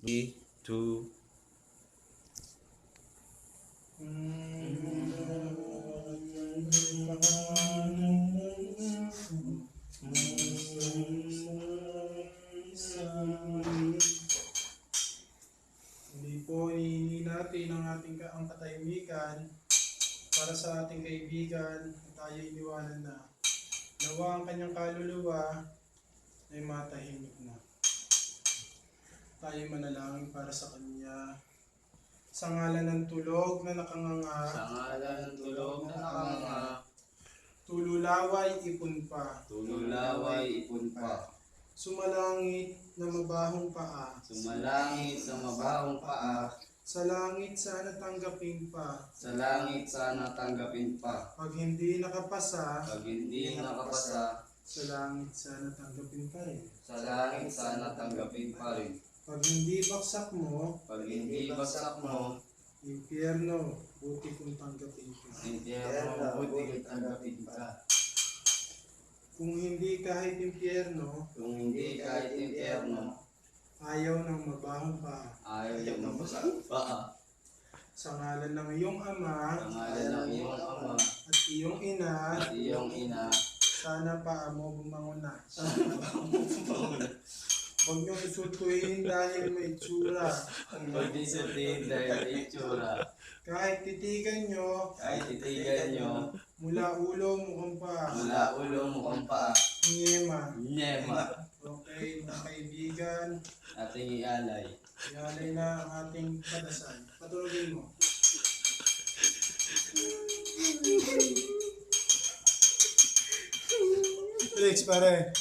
3, 2. Hindi po hinihingi natin ang katahimikan para sa ating kaibigan na tayo iniwanan na. Nawa ang kanyang kaluluwa ay matahimik na. Tayo manalangin para sa kanya. Sa ngalan ng tulog na nakanganga, Sa ngalan ng tulog na nakanganga, tululaway ipon pa, tululaway ipon pa, sumalangit na mabahong paa, sumalangit sa mabahong paa, sa langit sana tanggapin pa, sa langit sana tanggapin pa, pag hindi nakapasa, pag hindi nakapasa, sa langit sana tanggapin pa rin. sa langit sana tanggapin pa rin. Pag hindi baksak mo, Pag hindi bagsak mo, impyerno, buti kung tanggapin ka. impyerno, buti tanggapin ka. Kung hindi kahit impyerno, Kung hindi kahit impyerno, ayaw ng mabahong paa. ayaw yung mabasang paa. Sa ngalan ng iyong ama Sa ngalan ng iyong ama at iyong ina, at iyong ina, sana paa mo bumangon na. Huwag niyong isutuhin dahil may itsura. huwag disultihin dahil may itsura. Kahit titigan nyo, Kahit titigan nyo, mula ulo mukhang pa. mula ulo mukhang paa, Ngema. nyema, Okay, mga kaibigan, ating ialay. ialay na ang ating padasal. Patulogin mo. Felix, pare.